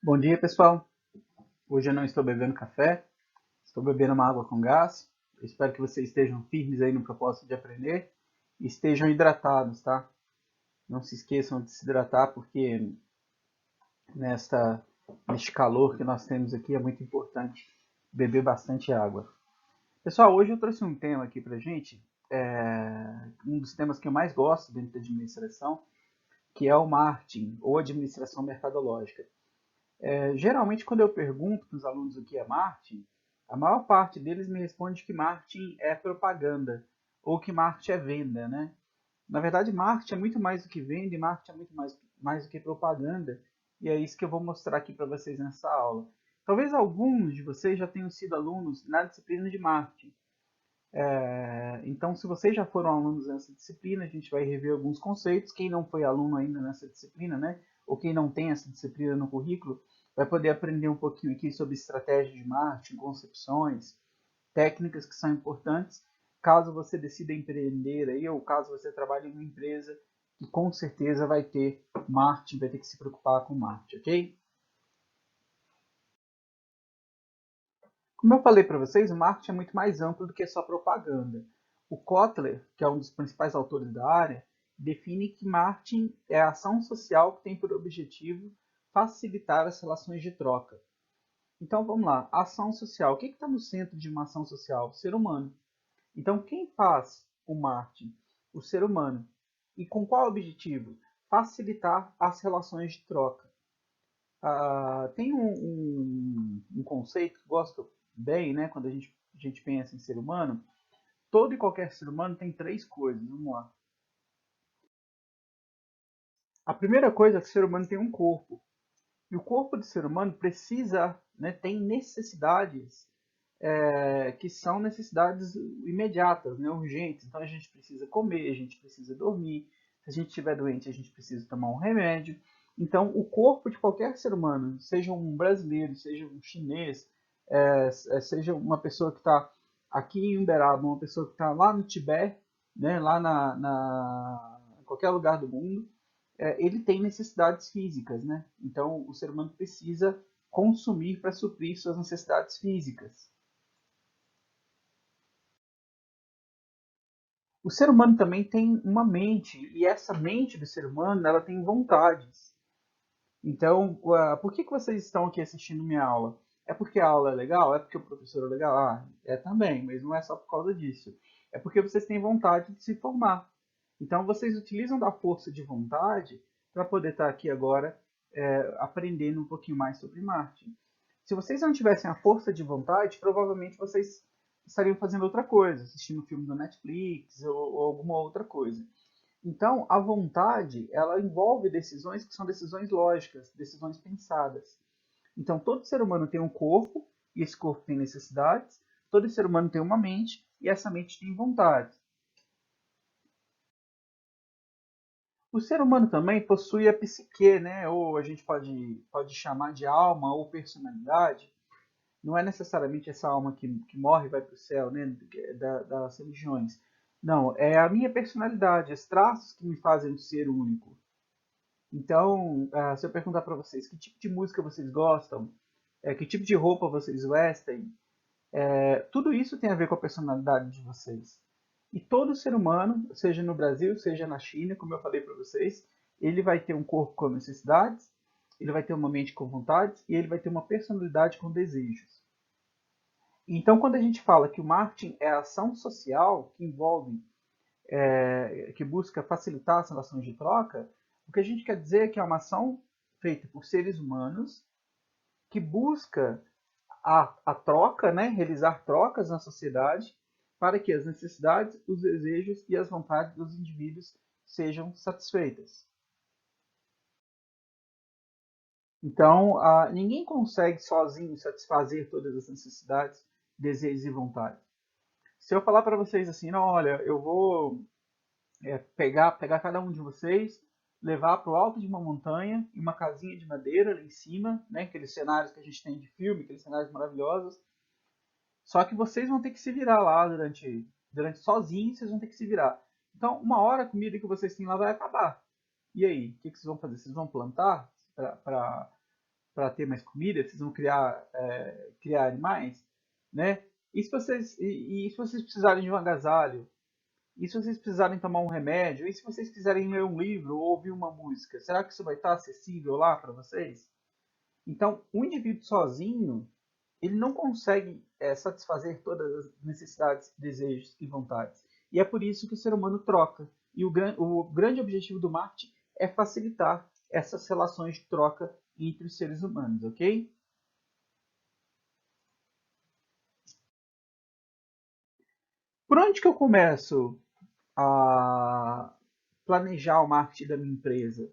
Bom dia, pessoal. Hoje eu não estou bebendo café, estou bebendo uma água com gás. Eu espero que vocês estejam firmes aí no propósito de aprender e estejam hidratados, tá? Não se esqueçam de se hidratar, porque neste calor que nós temos aqui é muito importante beber bastante água. Pessoal, hoje eu trouxe um tema aqui pra gente, um dos temas que eu mais gosto dentro da administração, que é o marketing ou administração mercadológica. Geralmente, quando eu pergunto para os alunos o que é marketing, a maior parte deles me responde que marketing é propaganda ou que marketing é venda, né? Na verdade, marketing é muito mais do que venda e marketing é muito mais do que propaganda. E é isso que eu vou mostrar aqui para vocês nessa aula. Talvez alguns de vocês já tenham sido alunos na disciplina de marketing. Então, se vocês já foram alunos nessa disciplina, a gente vai rever alguns conceitos. Quem não foi aluno ainda nessa disciplina, né? Ou quem não tem essa disciplina no currículo, vai poder aprender um pouquinho aqui sobre estratégia de marketing, concepções, técnicas que são importantes, caso você decida empreender aí, ou caso você trabalhe em uma empresa que com certeza vai ter marketing, vai ter que se preocupar com marketing, ok? Como eu falei para vocês, o marketing é muito mais amplo do que só propaganda. O Kotler, que é um dos principais autores da área, define que marketing é a ação social que tem por objetivo facilitar as relações de troca. Então vamos lá, ação social. O que está no centro de uma ação social? O ser humano. Então quem faz o marketing? O ser humano. E com qual objetivo? Facilitar as relações de troca. Tem um conceito que eu gosto bem, né, quando a gente pensa em ser humano. Todo e qualquer ser humano tem três coisas. Vamos lá. A primeira coisa é que o ser humano tem um corpo. E o corpo do ser humano precisa, né, tem necessidades que são necessidades imediatas, né, urgentes. Então a gente precisa comer, a gente precisa dormir. Se a gente estiver doente, a gente precisa tomar um remédio. Então o corpo de qualquer ser humano, seja um brasileiro, seja um chinês, seja uma pessoa que está aqui em Uberaba, uma pessoa que está lá no Tibete, né, lá em qualquer lugar do mundo, ele tem necessidades físicas, né? Então o ser humano precisa consumir para suprir suas necessidades físicas. O ser humano também tem uma mente, e essa mente do ser humano, ela tem vontades. Então, por que vocês estão aqui assistindo minha aula? É porque a aula é legal? É porque o professor é legal? Ah, é também, mas não é só por causa disso. É porque vocês têm vontade de se formar. Então, vocês utilizam da força de vontade para poder estar aqui agora aprendendo um pouquinho mais sobre marketing. Se vocês não tivessem a força de vontade, provavelmente vocês estariam fazendo outra coisa, assistindo um filme do Netflix ou alguma outra coisa. Então, a vontade, ela envolve decisões que são decisões lógicas, decisões pensadas. Então, todo ser humano tem um corpo, e esse corpo tem necessidades. Todo ser humano tem uma mente, e essa mente tem vontade. O ser humano também possui a psique, né? Ou a gente pode chamar de alma ou personalidade. Não é necessariamente essa alma que morre e vai para o céu, né? Das religiões. Não, é a minha personalidade, os traços que me fazem ser único. Então, se eu perguntar para vocês que tipo de música vocês gostam, que tipo de roupa vocês vestem, tudo isso tem a ver com a personalidade de vocês. E todo ser humano, seja no Brasil, seja na China, como eu falei para vocês, ele vai ter um corpo com necessidades, ele vai ter uma mente com vontades e ele vai ter uma personalidade com desejos. Então, quando a gente fala que o marketing é a ação social que envolve, que busca facilitar as relações de troca, o que a gente quer dizer é que é uma ação feita por seres humanos que busca a troca, né, realizar trocas na sociedade para que as necessidades, os desejos e as vontades dos indivíduos sejam satisfeitas. Então, ninguém consegue sozinho satisfazer todas as necessidades, desejos e vontades. Se eu falar para vocês assim, não, olha, eu vou pegar cada um de vocês, levar para o alto de uma montanha, em uma casinha de madeira lá em cima, né, aqueles cenários que a gente tem de filme, aqueles cenários maravilhosos. Só que vocês vão ter que se virar lá durante sozinhos, vocês vão ter que se virar. Então, uma hora a comida que vocês têm lá vai acabar. E aí, o que vocês vão fazer? Vocês vão plantar para ter mais comida, vocês vão criar animais, né? E se vocês precisarem de um agasalho? E se vocês precisarem tomar um remédio? E se vocês quiserem ler um livro ou ouvir uma música? Será que isso vai estar acessível lá para vocês? Então, o indivíduo sozinho, ele não consegue satisfazer todas as necessidades, desejos e vontades. E é por isso que o ser humano troca. E o grande objetivo do marketing é facilitar essas relações de troca entre os seres humanos, ok? Por onde que eu começo a planejar o marketing da minha empresa?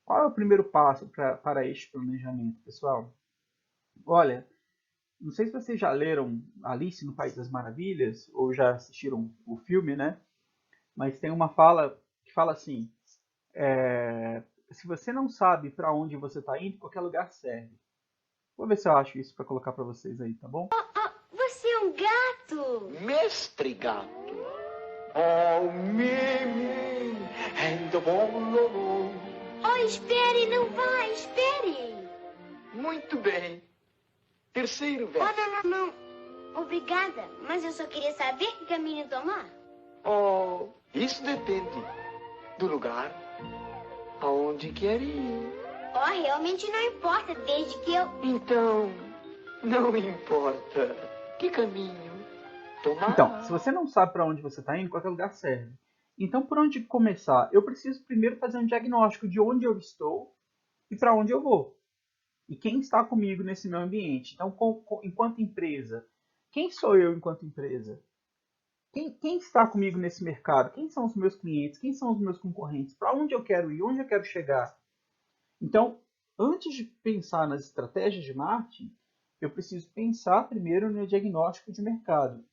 Qual é o primeiro passo para este planejamento, pessoal? Olha, não sei se vocês já leram Alice no País das Maravilhas ou já assistiram o filme, né? Mas tem uma fala que fala assim: se você não sabe para onde você está indo, qualquer lugar serve. Vou ver se eu acho isso para colocar para vocês aí, tá bom? Você é um gato! Mestre Gato. Oh, Mimi, and the bolo. Oh, espere, não vá, espere! Muito bem. Terceiro Oh, verso. não, não, não. Obrigada, mas eu só queria saber que caminho tomar. Oh, isso depende do lugar aonde quer ir. Oh, realmente não importa, desde que eu... Então, não importa que caminho tomar. Então, se você não sabe para onde você está indo, qualquer lugar serve. Então, por onde começar? Eu preciso primeiro fazer um diagnóstico de onde eu estou e para onde eu vou. E quem está comigo nesse meu ambiente. Então, enquanto empresa, quem sou eu enquanto empresa? Quem está comigo nesse mercado? Quem são os meus clientes? Quem são os meus concorrentes? Para onde eu quero ir? Onde eu quero chegar? Então, antes de pensar nas estratégias de marketing, eu preciso pensar primeiro no diagnóstico de mercado.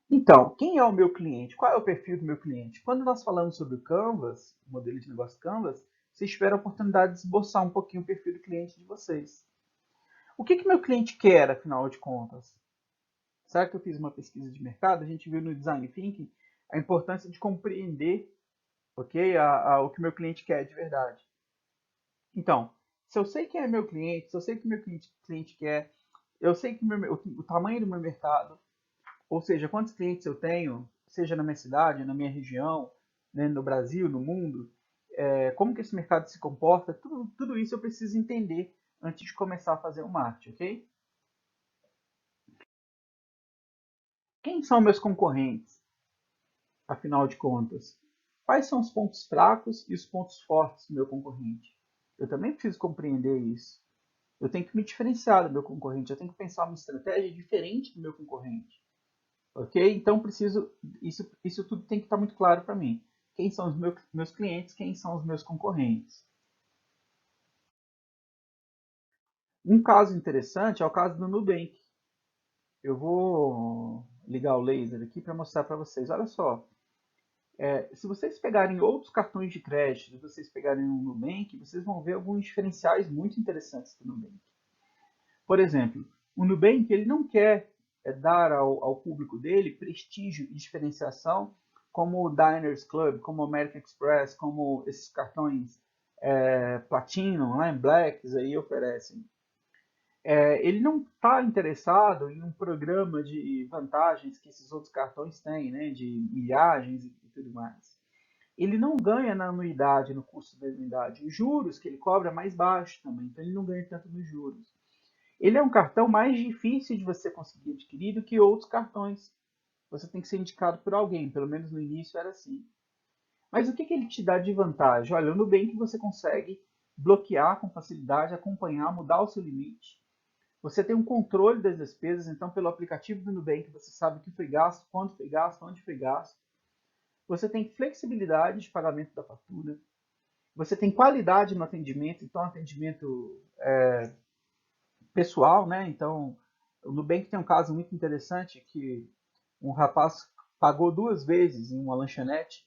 Então, quem é o meu cliente? Qual é o perfil do meu cliente? Quando nós falamos sobre o Canvas, o modelo de negócio Canvas, vocês tiveram a oportunidade de esboçar um pouquinho o perfil do cliente de vocês. O que meu cliente quer, afinal de contas? Será que eu fiz uma pesquisa de mercado? A gente viu no Design Thinking a importância de compreender, ok, o que o meu cliente quer de verdade. Então, se eu sei quem é meu cliente, se eu sei o que meu cliente quer, eu sei que o tamanho do meu mercado, ou seja, quantos clientes eu tenho, seja na minha cidade, na minha região, né, no Brasil, no mundo, como que esse mercado se comporta, tudo isso eu preciso entender antes de começar a fazer o marketing, ok? Quem são meus concorrentes, afinal de contas? Quais são os pontos fracos e os pontos fortes do meu concorrente? Eu também preciso compreender isso. Eu tenho que me diferenciar do meu concorrente, eu tenho que pensar uma estratégia diferente do meu concorrente. Ok? Então isso tudo tem que estar muito claro para mim. Quem são os meus clientes, quem são os meus concorrentes. Um caso interessante é o caso do Nubank. Eu vou ligar o laser aqui para mostrar para vocês. Olha só, se vocês pegarem outros cartões de crédito, se vocês pegarem um Nubank, vocês vão ver alguns diferenciais muito interessantes do Nubank. Por exemplo, o Nubank ele não quer dar ao público dele prestígio e diferenciação como o Diners Club, como o American Express, como esses cartões Platinum, né, Blacks aí oferecem. Ele não está interessado em um programa de vantagens que esses outros cartões têm, né, de milhagens e tudo mais. Ele não ganha na anuidade, no custo da anuidade. Os juros que ele cobra é mais baixo também, então ele não ganha tanto nos juros. Ele é um cartão mais difícil de você conseguir adquirir do que outros cartões. Você tem que ser indicado por alguém, pelo menos no início era assim. Mas o que ele te dá de vantagem? Olha, no Nubank você consegue bloquear com facilidade, acompanhar, mudar o seu limite. Você tem um controle das despesas, então pelo aplicativo do Nubank você sabe o que foi gasto, quando foi gasto, onde foi gasto. Você tem flexibilidade de pagamento da fatura. Você tem qualidade no atendimento, então atendimento pessoal, né? Então, o Nubank tem um caso muito interessante que um rapaz pagou 2 vezes em uma lanchonete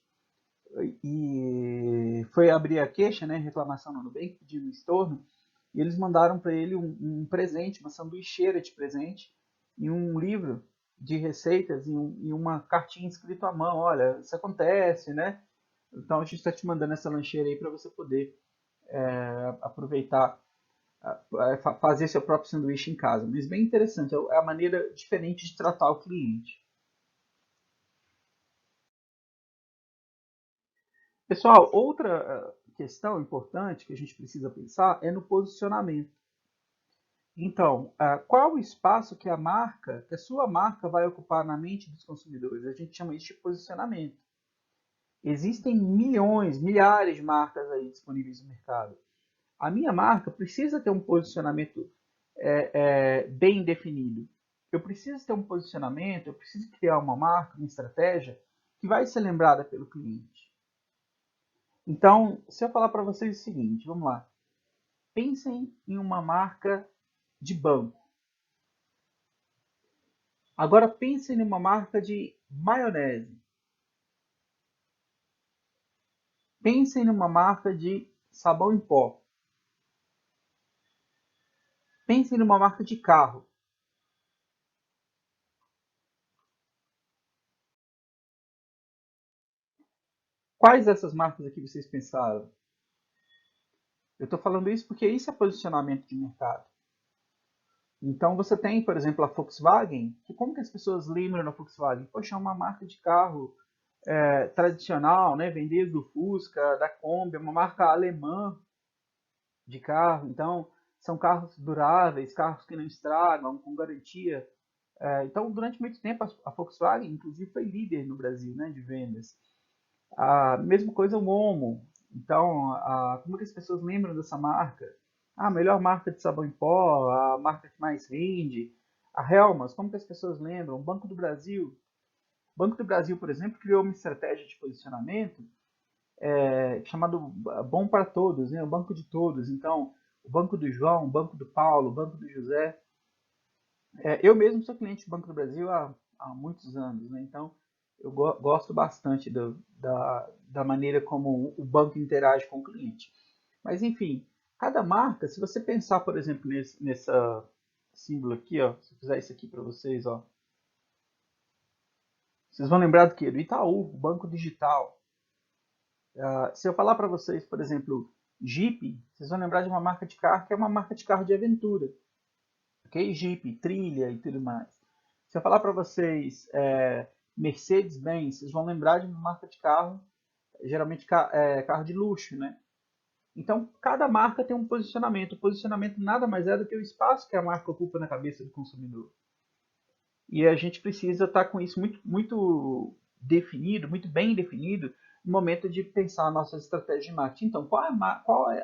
e foi abrir a queixa, né, reclamação no Nubank, pedindo estorno, e eles mandaram para ele um presente, uma sanduicheira de presente e um livro de receitas e uma cartinha escrito à mão, olha, isso acontece, né? Então a gente está te mandando essa lancheira aí para você poder aproveitar, fazer seu próprio sanduíche em casa. Mas bem interessante, é a maneira diferente de tratar o cliente. Pessoal, outra questão importante que a gente precisa pensar é no posicionamento. Então, qual o espaço que a sua marca vai ocupar na mente dos consumidores? A gente chama isso de posicionamento. Existem milhões, milhares de marcas aí disponíveis no mercado. A minha marca precisa ter um posicionamento bem definido. Eu preciso ter um posicionamento, eu preciso criar uma marca, uma estratégia que vai ser lembrada pelo cliente. Então, se eu falar para vocês o seguinte, vamos lá. Pensem em uma marca de banco. Agora pensem em uma marca de maionese. Pensem numa marca de sabão em pó. Pensem numa marca de carro. Quais dessas marcas aqui vocês pensaram? Eu estou falando isso porque isso é posicionamento de mercado. Então você tem, por exemplo, a Volkswagen, que como que as pessoas lembram da Volkswagen? Poxa, é uma marca de carro tradicional, né? Vem desde o Fusca, da Kombi, é uma marca alemã de carro. Então são carros duráveis, carros que não estragam, com garantia. Então durante muito tempo a Volkswagen, inclusive, foi líder no Brasil, né, de vendas. A mesma coisa o Omo. Então, como que as pessoas lembram dessa marca? A melhor marca de sabão em pó, a marca que mais vende. A Helmas, como que as pessoas lembram? O Banco do Brasil. O Banco do Brasil, por exemplo, criou uma estratégia de posicionamento chamado Bom para Todos, né? O Banco de Todos. Então, o Banco do João, o Banco do Paulo, o Banco do José. Eu mesmo sou cliente do Banco do Brasil há muitos anos, né? Então eu gosto bastante da maneira como o banco interage com o cliente. Mas enfim, cada marca, se você pensar, por exemplo, nessa símbolo aqui, ó, se eu fizer isso aqui para vocês, ó, vocês vão lembrar do quê? Do Itaú, o banco digital. Se eu falar para vocês, por exemplo, Jeep, vocês vão lembrar de uma marca de carro que é uma marca de carro de aventura. Ok? Jeep, trilha e tudo mais. Se eu falar para vocês Mercedes-Benz, vocês vão lembrar de uma marca de carro, geralmente carro de luxo, né? Então, cada marca tem um posicionamento. O posicionamento nada mais é do que o espaço que a marca ocupa na cabeça do consumidor. E a gente precisa estar com isso muito, muito definido, muito bem definido, no momento de pensar a nossa estratégia de marketing. Então, qual é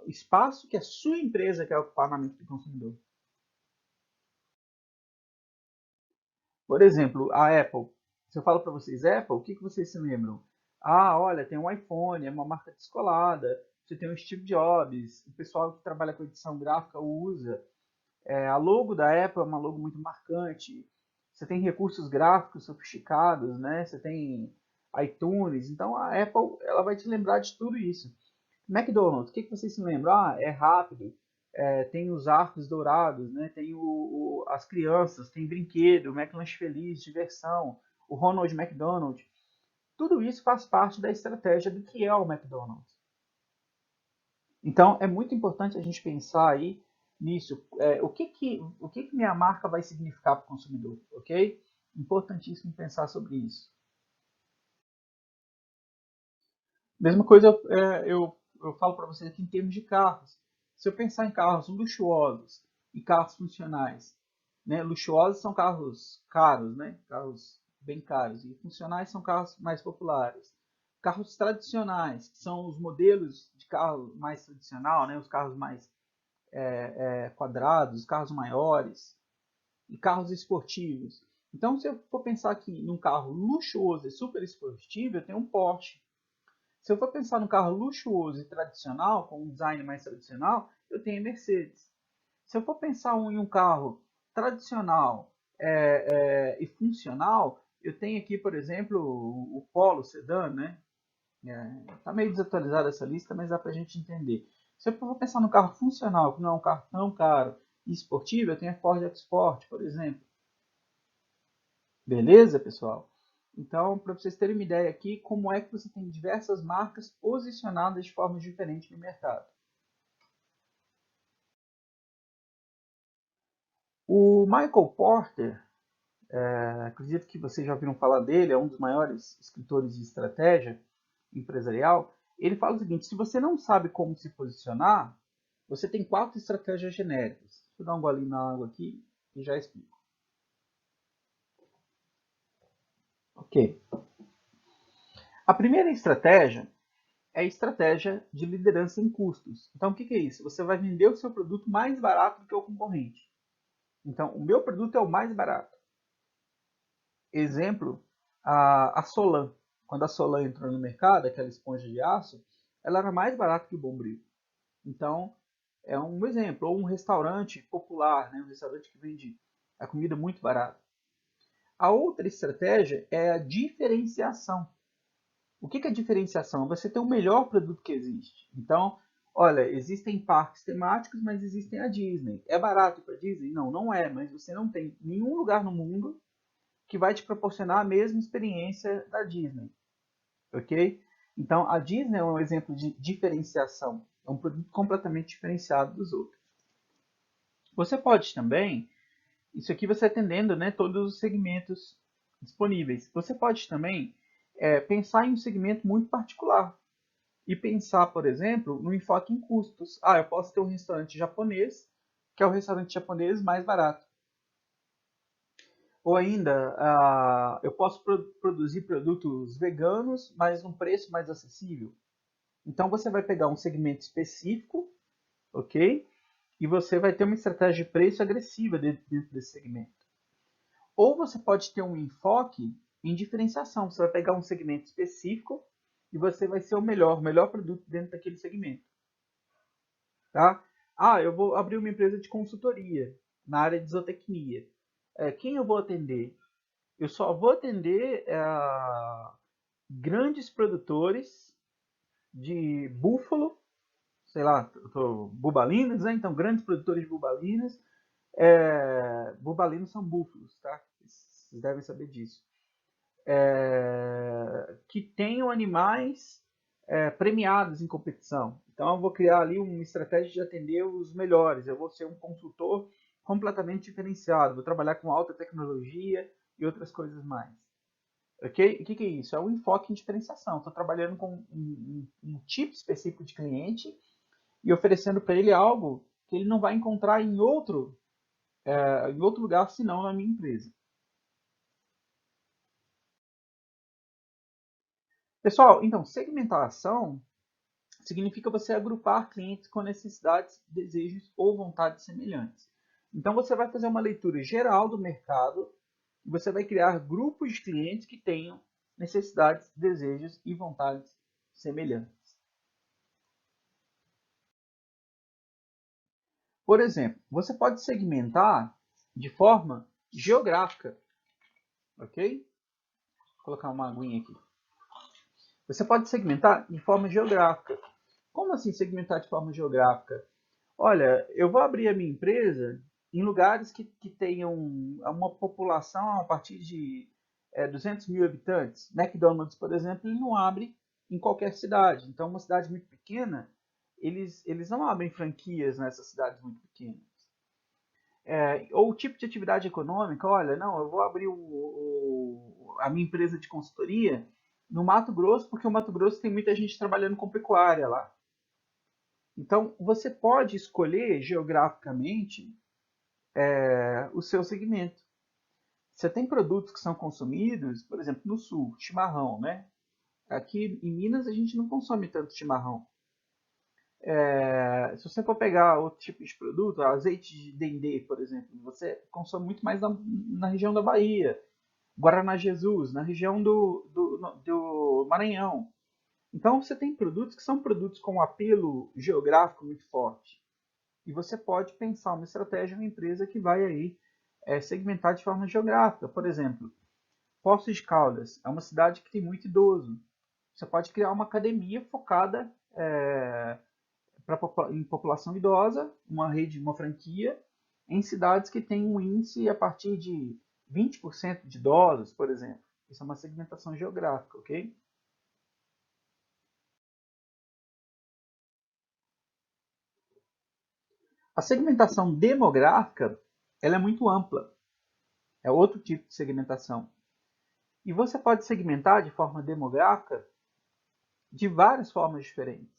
espaço que a sua empresa quer ocupar na mente do consumidor? Por exemplo, a Apple. Se eu falo para vocês Apple, o que vocês se lembram? Ah, olha, tem um iPhone, é uma marca descolada. Você tem o Steve Jobs, o pessoal que trabalha com edição gráfica usa. A logo da Apple é uma logo muito marcante. Você tem recursos gráficos sofisticados, né? Você tem iTunes. Então a Apple ela vai te lembrar de tudo isso. McDonald's, o que vocês se lembram? Ah, é rápido, tem os arcos dourados, né? Tem as crianças, tem brinquedo, o McLanche Feliz, diversão, o Ronald McDonald. Tudo isso faz parte da estratégia do que é o McDonald's. Então, é muito importante a gente pensar aí nisso. O que minha marca vai significar para o consumidor, ok? Importantíssimo pensar sobre isso. Mesma coisa eu falo para vocês aqui em termos de carros. Se eu pensar em carros luxuosos e carros funcionais, né? Luxuosos são carros caros, né? Carros bem caros. E funcionais são carros mais populares. Carros tradicionais, que são os modelos de carro mais tradicional, né? Os carros mais quadrados, os carros maiores e carros esportivos. Então, se eu for pensar aqui num carro luxuoso e super esportivo, eu tenho um Porsche. Se eu for pensar num carro luxuoso e tradicional, com um design mais tradicional, eu tenho a Mercedes. Se eu for pensar em um carro tradicional e funcional, eu tenho aqui, por exemplo, o Polo Sedan, né? Está meio desatualizada essa lista, mas dá para a gente entender. Se eu for pensar num carro funcional, que não é um carro tão caro e esportivo, eu tenho a Ford EcoSport, por exemplo. Beleza, pessoal? Então, para vocês terem uma ideia aqui, como é que você tem diversas marcas posicionadas de forma diferente no mercado. O Michael Porter, acredito que vocês já ouviram falar dele, é um dos maiores escritores de estratégia empresarial. Ele fala o seguinte: se você não sabe como se posicionar, você tem 4 estratégias genéricas. Deixa eu dar um golinho na água aqui e já explico. Ok. A primeira estratégia é a estratégia de liderança em custos. Então, o que é isso? Você vai vender o seu produto mais barato do que o concorrente. Então, o meu produto é o mais barato. Exemplo, a Solan. Quando a Solan entrou no mercado, aquela esponja de aço, ela era mais barata que o Bombril. Então, é um exemplo. Ou um restaurante popular, né? Um restaurante que vende a comida muito barata. A outra estratégia é a diferenciação. O que é diferenciação? Você tem o melhor produto que existe. Então, olha, existem parques temáticos, mas existem a Disney. É barato para a Disney? Não, não é, mas você não tem nenhum lugar no mundo que vai te proporcionar a mesma experiência da Disney, ok? Então, a Disney é um exemplo de diferenciação. É um produto completamente diferenciado dos outros. Você pode também, isso aqui você atendendo, né, todos os segmentos disponíveis. Você pode também pensar em um segmento muito particular e pensar, por exemplo, no enfoque em custos. Eu posso ter um restaurante japonês, que é o restaurante japonês mais barato. Ou ainda, eu posso produzir produtos veganos, mas num preço mais acessível. Então você vai pegar um segmento específico, ok? E você vai ter uma estratégia de preço agressiva dentro desse segmento. Ou você pode ter um enfoque em diferenciação. Você vai pegar um segmento específico e você vai ser o melhor produto dentro daquele segmento. Tá? Eu vou abrir uma empresa de consultoria na área de zootecnia. Quem eu vou atender? Eu só vou atender grandes produtores de búfalo, sei lá, bubalinas, né? Então, grandes produtores de bubalinas. Bubalinos são búfalos, tá? Vocês devem saber disso. Que tenham animais premiados em competição. Então, eu vou criar ali uma estratégia de atender os melhores. Eu vou ser um consultor completamente diferenciado. Vou trabalhar com alta tecnologia e outras coisas mais. Ok? O que é isso? É um enfoque em diferenciação. Estou trabalhando com um tipo específico de cliente e oferecendo para ele algo que ele não vai encontrar em outro lugar, senão na minha empresa. Pessoal, então, segmentação significa você agrupar clientes com necessidades, desejos ou vontades semelhantes. Então, você vai fazer uma leitura geral do mercado e você vai criar grupos de clientes que tenham necessidades, desejos e vontades semelhantes. Por exemplo, você pode segmentar de forma geográfica, ok? Vou colocar uma aguinha aqui. Você pode segmentar de forma geográfica. Como assim segmentar de forma geográfica? Olha, eu vou abrir a minha empresa em lugares que tenham uma população a partir de 200 mil habitantes. McDonald's, por exemplo, ele não abre em qualquer cidade. Então, uma cidade muito pequena, eles não abrem franquias nessas cidades muito pequenas. Ou o tipo de atividade econômica, olha, não, eu vou abrir a minha empresa de consultoria no Mato Grosso, porque o Mato Grosso tem muita gente trabalhando com pecuária lá. Então, você pode escolher geograficamente o seu segmento. Você tem produtos que são consumidos, por exemplo, no sul, chimarrão, né? Aqui em Minas a gente não consome tanto chimarrão. Se você for pegar outro tipo de produto, azeite de dendê, por exemplo, você consome muito mais na região da Bahia, Guaraná Jesus, na região do Maranhão. Então você tem produtos que são produtos com apelo geográfico muito forte. E você pode pensar uma estratégia, uma empresa que vai aí segmentar de forma geográfica. Por exemplo, Poços de Caldas é uma cidade que tem muito idoso. Você pode criar uma academia focada em população idosa, uma rede, uma franquia, em cidades que têm um índice a partir de 20% de idosos, por exemplo. Isso é uma segmentação geográfica, ok? A segmentação demográfica, ela é muito ampla. É outro tipo de segmentação. E você pode segmentar de forma demográfica de várias formas diferentes.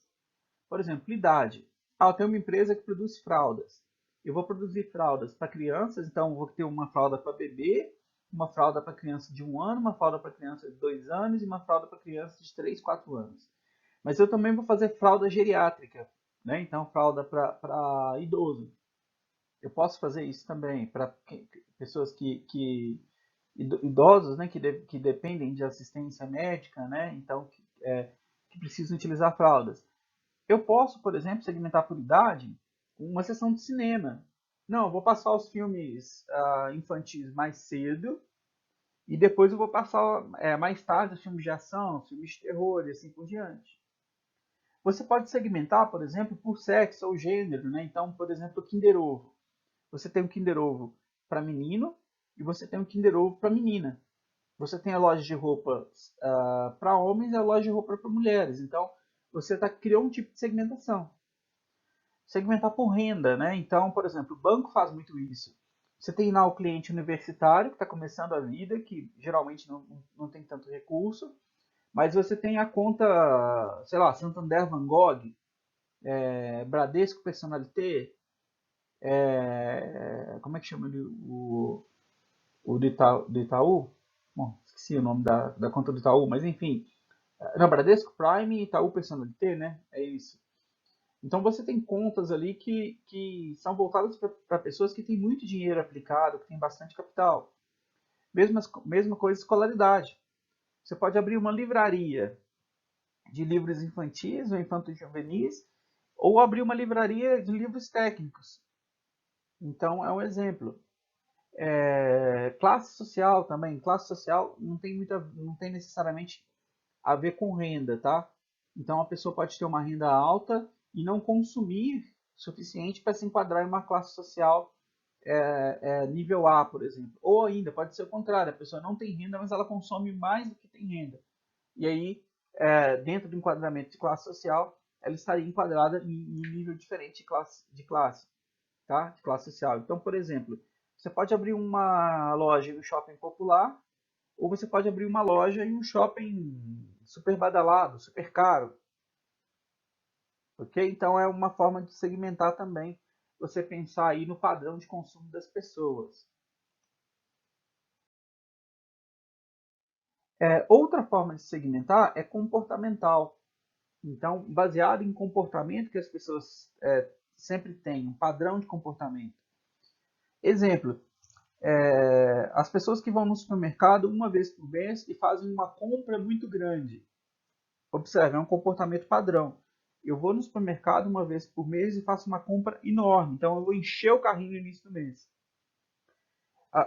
Por exemplo, idade. Eu tenho uma empresa que produz fraldas. Eu vou produzir fraldas para crianças, então eu vou ter uma fralda para bebê, uma fralda para criança de 1 ano, uma fralda para criança de 2 anos e uma fralda para criança de 3, 4 anos. Mas eu também vou fazer fralda geriátrica, né? Então fralda para idoso. Eu posso fazer isso também para pessoas idosos, né, que dependem de assistência médica, né? Então que precisam utilizar fraldas. Eu posso, por exemplo, segmentar por idade uma sessão de cinema. Não, eu vou passar os filmes infantis mais cedo e depois eu vou passar mais tarde os filmes de ação, os filmes de terror e assim por diante. Você pode segmentar, por exemplo, por sexo ou gênero, né? Então, por exemplo, o Kinder Ovo. Você tem um Kinder Ovo para menino e você tem um Kinder Ovo para menina. Você tem a loja de roupas para homens e a loja de roupa para mulheres. Então, você criou um tipo de segmentação. Segmentar por renda, né? Então, por exemplo, o banco faz muito isso. Você tem lá o cliente universitário que está começando a vida, que geralmente não tem tanto recurso, mas você tem a conta, sei lá, Santander Van Gogh, Bradesco Personalité, como é que chama o do Itaú? Bom, esqueci o nome da conta do Itaú, mas enfim. Não, Bradesco Prime e Itaú Personalité, né? É isso. Então você tem contas ali que são voltadas para pessoas que têm muito dinheiro aplicado, que têm bastante capital. Mesma coisa escolaridade. Você pode abrir uma livraria de livros infantis ou infanto-juvenis, ou abrir uma livraria de livros técnicos. Então é um exemplo. Classe social também. Classe social não tem necessariamente a ver com renda, tá? Então a pessoa pode ter uma renda alta e não consumir o suficiente para se enquadrar em uma classe social nível A, por exemplo. Ou ainda, pode ser o contrário, a pessoa não tem renda, mas ela consome mais do que tem renda. E aí, dentro do enquadramento de classe social, ela estaria enquadrada em nível diferente de classe, tá? De classe social. Então, por exemplo, você pode abrir uma loja em um shopping popular, ou você pode abrir uma loja em um shopping super badalado, super caro. Ok? Então é uma forma de segmentar também, você pensar aí no padrão de consumo das pessoas. Outra forma de segmentar é comportamental. Então, baseado em comportamento que as pessoas sempre têm, um padrão de comportamento. Exemplo, as pessoas que vão no supermercado uma vez por mês e fazem uma compra muito grande. Observe, é um comportamento padrão. Eu vou no supermercado uma vez por mês e faço uma compra enorme. Então, eu vou encher o carrinho no início do mês.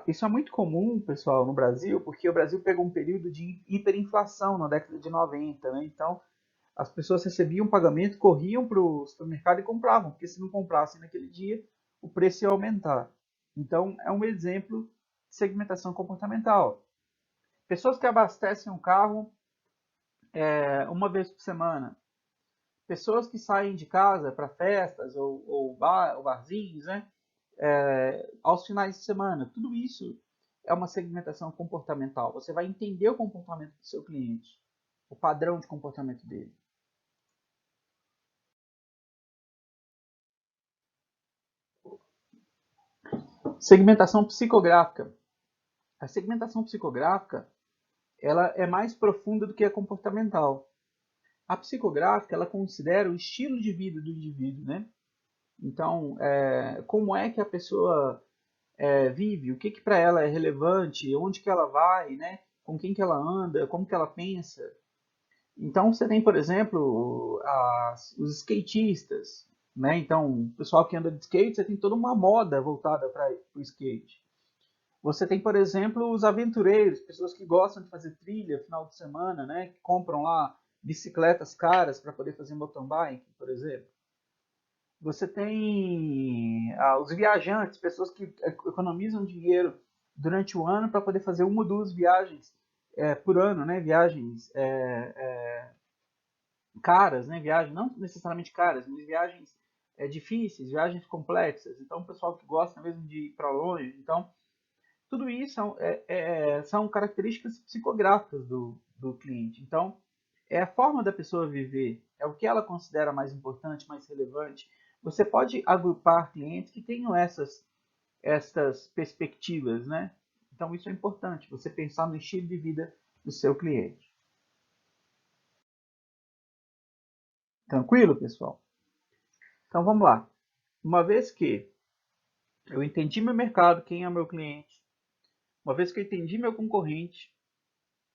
Isso é muito comum, pessoal, no Brasil, porque o Brasil pegou um período de hiperinflação na década de 90, né? Então, as pessoas recebiam um pagamento, corriam para o supermercado e compravam, porque se não comprassem naquele dia, o preço ia aumentar. Então, é um exemplo de segmentação comportamental. Pessoas que abastecem um carro uma vez por semana. Pessoas que saem de casa para festas ou barzinhos, né? Aos finais de semana. Tudo isso é uma segmentação comportamental. Você vai entender o comportamento do seu cliente, o padrão de comportamento dele. Segmentação psicográfica. A segmentação psicográfica ela é mais profunda do que a comportamental. A psicográfica ela considera o estilo de vida do indivíduo, né? Então, como é que a pessoa vive, o que para ela é relevante, onde que ela vai, né? Com quem que ela anda, como que ela pensa. Então você tem, por exemplo, os skatistas, né? Então, o pessoal que anda de skate, você tem toda uma moda voltada para o skate. Você tem, por exemplo, os aventureiros, pessoas que gostam de fazer trilha no final de semana, né? Que compram lá bicicletas caras para poder fazer mountain bike, por exemplo. Você tem os viajantes, pessoas que economizam dinheiro durante o ano para poder fazer uma ou duas viagens por ano, né? Viagens caras, né? Viagens não necessariamente caras, mas viagens difíceis, viagens complexas. Então, o pessoal que gosta mesmo de ir para longe. Então, tudo isso são características psicográficas do cliente. Então, é a forma da pessoa viver, é o que ela considera mais importante, mais relevante. Você pode agrupar clientes que tenham essas perspectivas, né? Então, isso é importante, você pensar no estilo de vida do seu cliente. Tranquilo, pessoal? Então, vamos lá. Uma vez que eu entendi meu mercado, quem é o meu cliente, uma vez que eu entendi meu concorrente,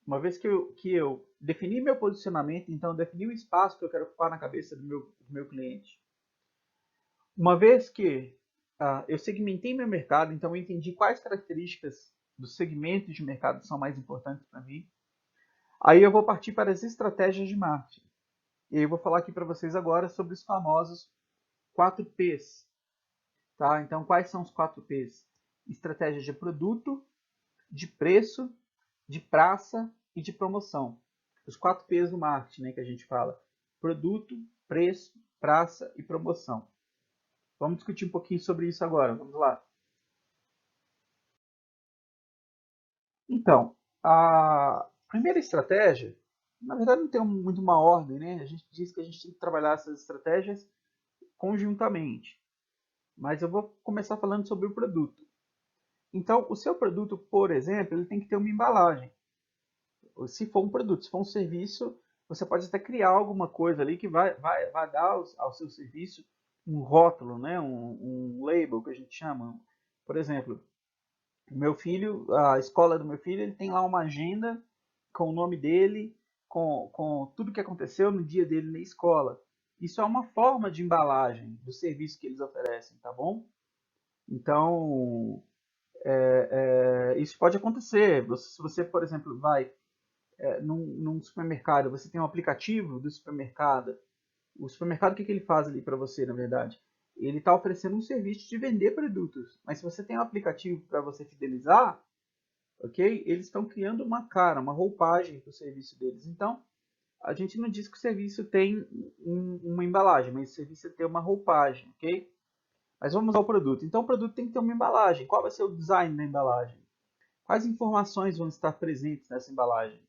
uma vez que eu defini meu posicionamento, então eu defini o espaço que eu quero ocupar na cabeça do meu cliente. Uma vez que eu segmentei meu mercado, então eu entendi quais características dos segmentos de mercado são mais importantes para mim, aí eu vou partir para as estratégias de marketing. E eu vou falar aqui para vocês agora sobre os famosos 4Ps. Tá? Então, quais são os 4Ps? Estratégia de produto, de preço, de praça e de promoção. Os 4Ps do marketing, né, que a gente fala. Produto, preço, praça e promoção. Vamos discutir um pouquinho sobre isso agora. Vamos lá. Então, a primeira estratégia, na verdade não tem muito uma ordem, né? A gente diz que a gente tem que trabalhar essas estratégias conjuntamente. Mas eu vou começar falando sobre o produto. Então, o seu produto, por exemplo, ele tem que ter uma embalagem. Se for um produto, se for um serviço, você pode até criar alguma coisa ali que vai dar ao seu serviço um rótulo, né? um label que a gente chama. Por exemplo, o meu filho, a escola do meu filho, ele tem lá uma agenda com o nome dele, com tudo que aconteceu no dia dele na escola. Isso é uma forma de embalagem do serviço que eles oferecem, tá bom? Então, isso pode acontecer. Se você, por exemplo, vai num supermercado, você tem um aplicativo do supermercado. O supermercado, o que ele faz ali para você, na verdade? Ele está oferecendo um serviço de vender produtos. Mas se você tem um aplicativo para você fidelizar, ok? Eles estão criando uma cara, uma roupagem para o serviço deles. Então, a gente não diz que o serviço tem uma embalagem, mas o serviço tem uma roupagem, ok? Mas vamos ao produto. Então, o produto tem que ter uma embalagem. Qual vai ser o design da embalagem? Quais informações vão estar presentes nessa embalagem?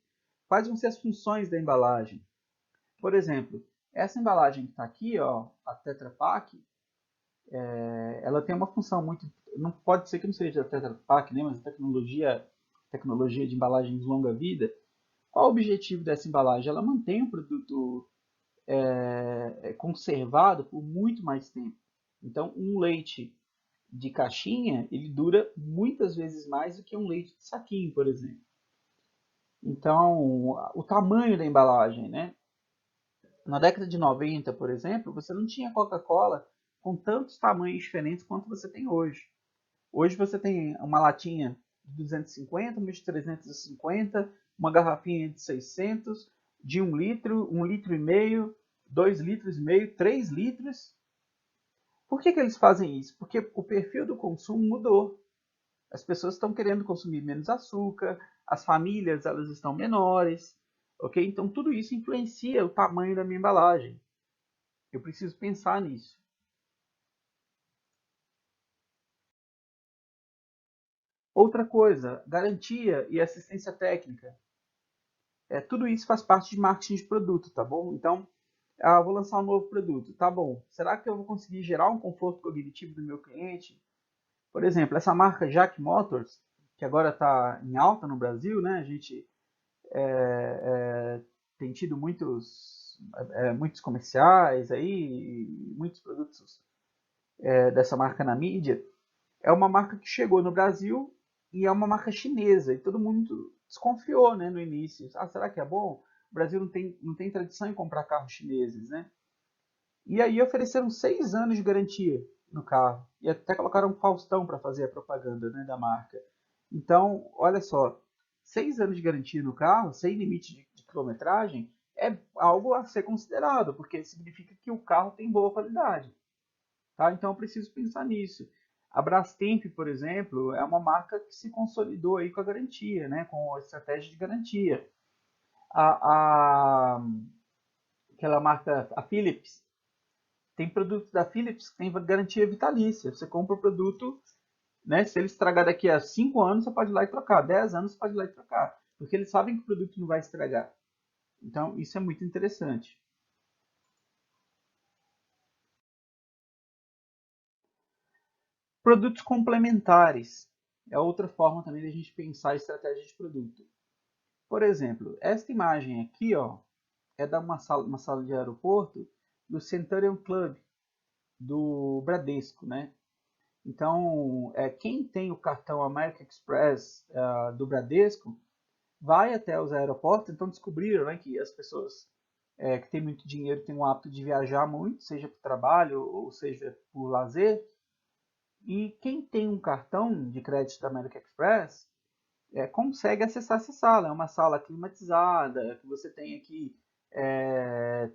Quais vão ser as funções da embalagem? Por exemplo, essa embalagem que está aqui, ó, a Tetra Pak, ela tem uma função muito... Não pode ser que não seja a Tetra Pak, né, mas a tecnologia de embalagens longa-vida. Qual o objetivo dessa embalagem? Ela mantém o produto conservado por muito mais tempo. Então, um leite de caixinha, ele dura muitas vezes mais do que um leite de saquinho, por exemplo. Então, o tamanho da embalagem, né? Na década de 90, por exemplo, você não tinha Coca-Cola com tantos tamanhos diferentes quanto você tem hoje. Hoje você tem uma latinha de 250, uma de 350, uma garrafinha de 600, de 1 litro, 1,5 litro, 2,5 litros, 3 litros. Por que eles fazem isso? Porque o perfil do consumo mudou. As pessoas estão querendo consumir menos açúcar, as famílias elas estão menores, ok? Então tudo isso influencia o tamanho da minha embalagem. Eu preciso pensar nisso. Outra coisa, garantia e assistência técnica. Tudo isso faz parte de marketing de produto, tá bom? Então, vou lançar um novo produto, tá bom? Será que eu vou conseguir gerar um conforto cognitivo do meu cliente? Por exemplo, essa marca Jack Motors, que agora está em alta no Brasil, né? A gente tem tido muitos comerciais aí, muitos produtos dessa marca na mídia. É uma marca que chegou no Brasil e é uma marca chinesa. E todo mundo desconfiou, né, no início. Será que é bom? O Brasil não tem tradição em comprar carros chineses, né? E aí ofereceram 6 anos de garantia no carro. E até colocaram um Faustão para fazer a propaganda, né, da marca. Então, olha só, 6 anos de garantia no carro, sem limite de quilometragem, é algo a ser considerado, porque significa que o carro tem boa qualidade. Tá? Então eu preciso pensar nisso. A Brastemp, por exemplo, é uma marca que se consolidou aí com a garantia, né? Com a estratégia de garantia. Aquela marca, a Philips, tem produtos da Philips que tem garantia vitalícia. Você compra o produto, né? Se ele estragar daqui a 5 anos, você pode ir lá e trocar. 10 anos, você pode ir lá e trocar. Porque eles sabem que o produto não vai estragar. Então, isso é muito interessante. Produtos complementares é outra forma também de a gente pensar a estratégia de produto. Por exemplo, esta imagem aqui, ó, é da uma sala de aeroporto do Centurion Club, do Bradesco, né? Então, quem tem o cartão American Express do Bradesco vai até os aeroportos. Então, descobriram, né, que as pessoas que têm muito dinheiro têm o hábito de viajar muito, seja para o trabalho ou seja por lazer. E quem tem um cartão de crédito da American Express consegue acessar essa sala. É uma sala climatizada, que você tem aqui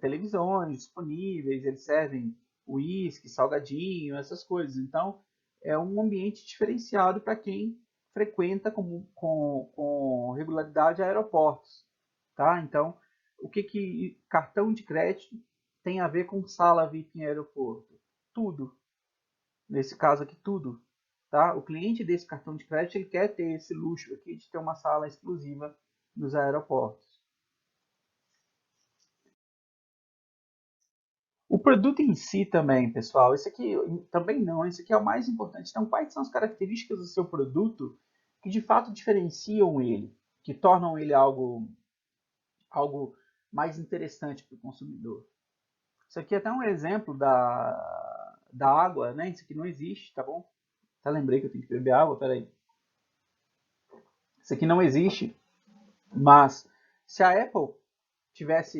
televisões disponíveis, eles servem uísque, salgadinho, essas coisas. Então, é um ambiente diferenciado para quem frequenta com regularidade aeroportos. Tá? Então, o que cartão de crédito tem a ver com sala VIP em aeroporto? Tudo. Nesse caso aqui, tudo. Tá? O cliente desse cartão de crédito ele quer ter esse luxo aqui de ter uma sala exclusiva nos aeroportos. O produto em si também, pessoal, esse aqui também não, esse aqui é o mais importante. Então, quais são as características do seu produto que de fato diferenciam ele, que tornam ele algo mais interessante para o consumidor? Isso aqui é até um exemplo da água, né? Isso aqui não existe, tá bom? Até lembrei que eu tenho que beber água, peraí. Isso aqui não existe, mas se a Apple tivesse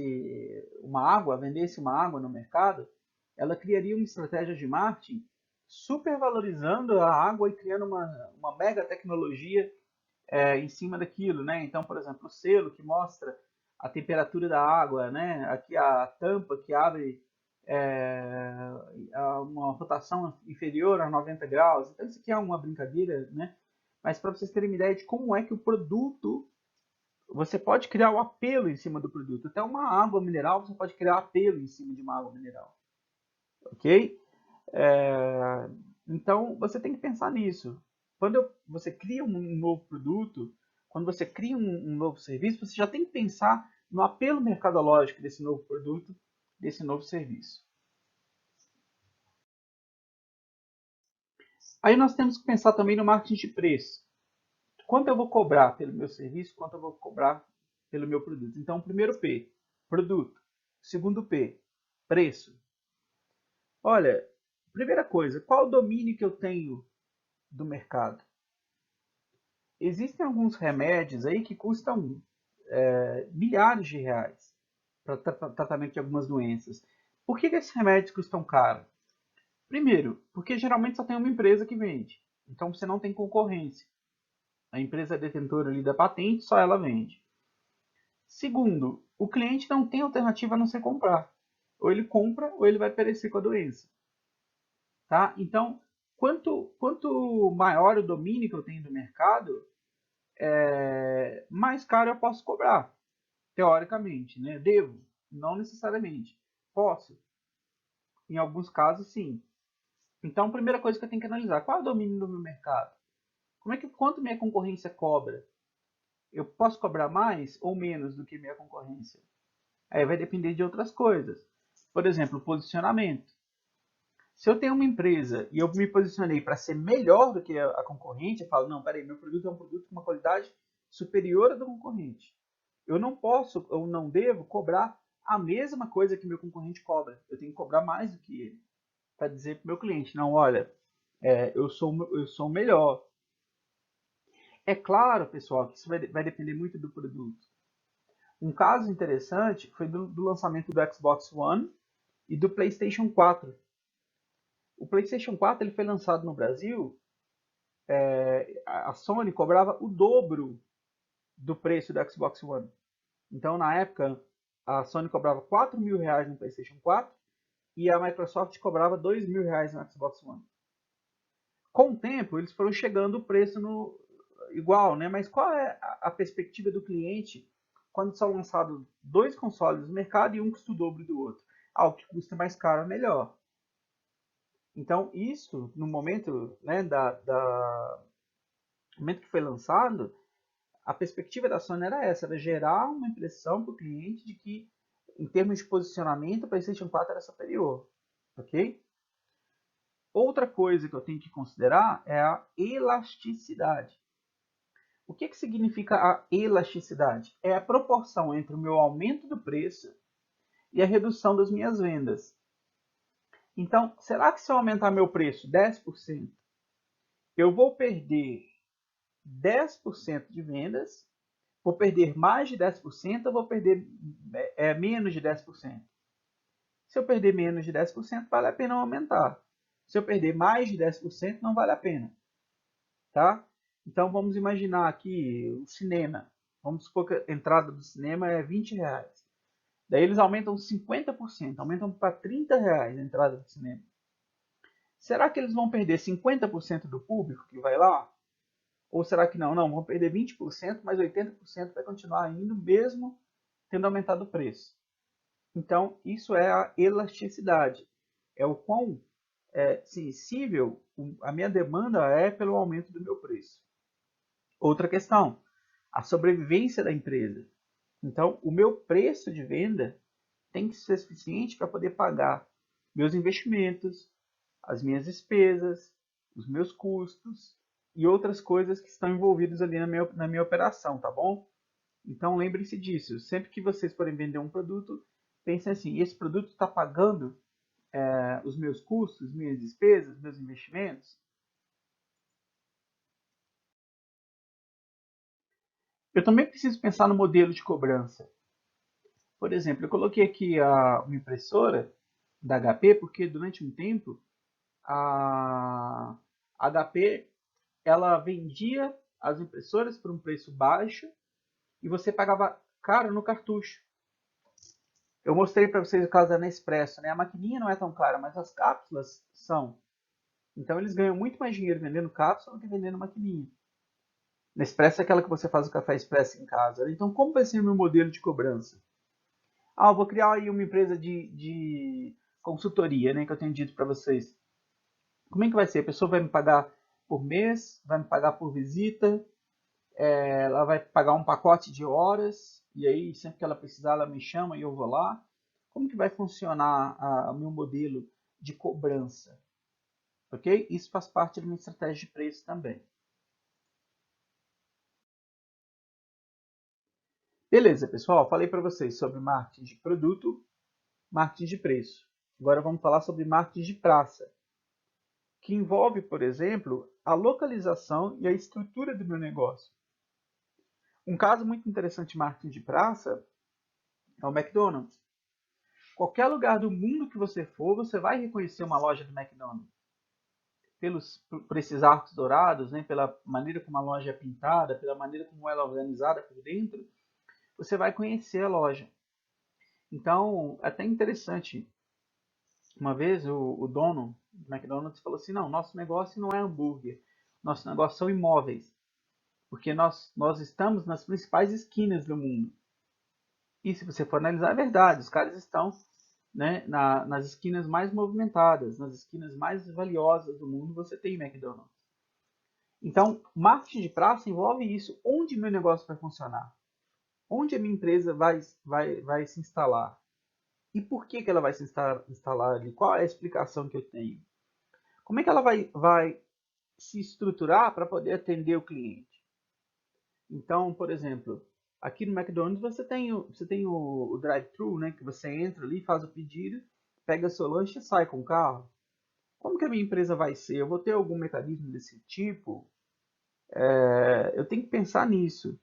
uma água, vendesse uma água no mercado, ela criaria uma estratégia de marketing super valorizando a água e criando uma mega tecnologia em cima daquilo, né? Então, por exemplo, o selo que mostra a temperatura da água, né? Aqui a tampa que abre uma rotação inferior a 90 graus. Então, isso aqui é uma brincadeira, né? Mas para vocês terem uma ideia de como é que o produto você pode criar o apelo em cima do produto. Até uma água mineral, você pode criar apelo em cima de uma água mineral. Ok? Então, você tem que pensar nisso. Quando você cria um novo produto, quando você cria um novo serviço, você já tem que pensar no apelo mercadológico desse novo produto, desse novo serviço. Aí nós temos que pensar também no marketing de preço. Quanto eu vou cobrar pelo meu serviço, quanto eu vou cobrar pelo meu produto. Então, primeiro P, produto. Segundo P, preço. Olha, primeira coisa, qual o domínio que eu tenho do mercado? Existem alguns remédios aí que custam milhares de reais para tratamento de algumas doenças. Por que esses remédios custam caro? Primeiro, porque geralmente só tem uma empresa que vende. Então você não tem concorrência. A empresa detentora ali da patente, só ela vende. Segundo, o cliente não tem alternativa a não ser comprar. Ou ele compra ou ele vai perecer com a doença. Tá? Então, quanto maior o domínio que eu tenho do mercado, mais caro eu posso cobrar. Teoricamente, né? Devo, não necessariamente. Posso. Em alguns casos, sim. Então, a primeira coisa que eu tenho que analisar, qual é o domínio do meu mercado? Quanto minha concorrência cobra? Eu posso cobrar mais ou menos do que minha concorrência? Aí vai depender de outras coisas. Por exemplo, posicionamento. Se eu tenho uma empresa e eu me posicionei para ser melhor do que a concorrente, eu falo, não, peraí, meu produto é um produto com uma qualidade superior à do concorrente. Eu não posso ou não devo cobrar a mesma coisa que meu concorrente cobra. Eu tenho que cobrar mais do que ele. Para dizer para o meu cliente, não, olha, eu sou o melhor. É claro, pessoal, que isso vai depender muito do produto. Um caso interessante foi do lançamento do Xbox One e do PlayStation 4. O PlayStation 4 ele foi lançado no Brasil, a Sony cobrava o dobro do preço do Xbox One. Então, na época, a Sony cobrava R$ 4.000 no PlayStation 4 e a Microsoft cobrava R$ 2.000 no Xbox One. Com o tempo, eles foram chegando o preço no igual, né? Mas qual é a perspectiva do cliente quando são lançados dois consoles no mercado e um custa o dobro do outro? Ah, o que custa mais caro é melhor. Então, isso, no momento, né, no momento que foi lançado, a perspectiva da Sony era essa, era gerar uma impressão para o cliente de que, em termos de posicionamento, o PlayStation 4 era superior, ok? Outra coisa que eu tenho que considerar é a elasticidade. O que significa a elasticidade? É a proporção entre o meu aumento do preço e a redução das minhas vendas. Então, será que se eu aumentar meu preço 10%, eu vou perder 10% de vendas? Vou perder mais de 10% ou vou perder menos de 10%? Se eu perder menos de 10%, vale a pena aumentar. Se eu perder mais de 10%, não vale a pena. Tá? Então vamos imaginar aqui o cinema. Vamos supor que a entrada do cinema é R$20. Daí eles aumentam 50%, aumentam para R$30 a entrada do cinema. Será que eles vão perder 50% do público que vai lá? Ou será que não? Não, vão perder 20%, mas 80% vai continuar indo mesmo tendo aumentado o preço. Então, isso é a elasticidade. É o quão sensível a minha demanda é pelo aumento do meu preço. Outra questão, a sobrevivência da empresa. Então, o meu preço de venda tem que ser suficiente para poder pagar meus investimentos, as minhas despesas, os meus custos e outras coisas que estão envolvidas ali na minha operação, tá bom? Então, lembre-se disso. Sempre que vocês forem vender um produto, pensem assim, esse produto está pagando os meus custos, minhas despesas, meus investimentos? Eu também preciso pensar no modelo de cobrança. Por exemplo, eu coloquei aqui uma impressora da HP porque durante um tempo a HP ela vendia as impressoras por um preço baixo e você pagava caro no cartucho. Eu mostrei para vocês o caso da Nespresso, né? A maquininha não é tão cara, mas as cápsulas são. Então eles ganham muito mais dinheiro vendendo cápsula do que vendendo maquininha. Nespresso é aquela que você faz o café expresso em casa. Então como vai ser o meu modelo de cobrança? Ah, eu vou criar aí uma empresa de consultoria, né, que eu tenho dito para vocês. Como é que vai ser? A pessoa vai me pagar por mês, vai me pagar por visita, ela vai pagar um pacote de horas, e aí sempre que ela precisar ela me chama e eu vou lá. Como que vai funcionar o meu modelo de cobrança? Ok? Isso faz parte da minha estratégia de preço também. Beleza, pessoal. Falei para vocês sobre marketing de produto, marketing de preço. Agora vamos falar sobre marketing de praça, que envolve, por exemplo, a localização e a estrutura do meu negócio. Um caso muito interessante de marketing de praça é o McDonald's. Qualquer lugar do mundo que você for, você vai reconhecer uma loja do McDonald's. Por esses arcos dourados, né, pela maneira como a loja é pintada, pela maneira como ela é organizada por dentro, você vai conhecer a loja. Então, é até interessante. Uma vez o dono do McDonald's falou assim, não, nosso negócio não é hambúrguer, nosso negócio são imóveis. Porque nós estamos nas principais esquinas do mundo. E se você for analisar, é verdade, os caras estão, né, nas esquinas mais movimentadas, nas esquinas mais valiosas do mundo, você tem McDonald's. Então, marketing de praça envolve isso. Onde meu negócio vai funcionar? Onde a minha empresa vai se instalar? E por que ela vai se instalar ali? Qual é a explicação que eu tenho? Como é que ela vai se estruturar para poder atender o cliente? Então, por exemplo, aqui no McDonald's você tem o drive-thru, né, que você entra ali, faz o pedido, pega seu lanche e sai com o carro. Como que a minha empresa vai ser? Eu vou ter algum mecanismo desse tipo? Eu tenho que pensar nisso.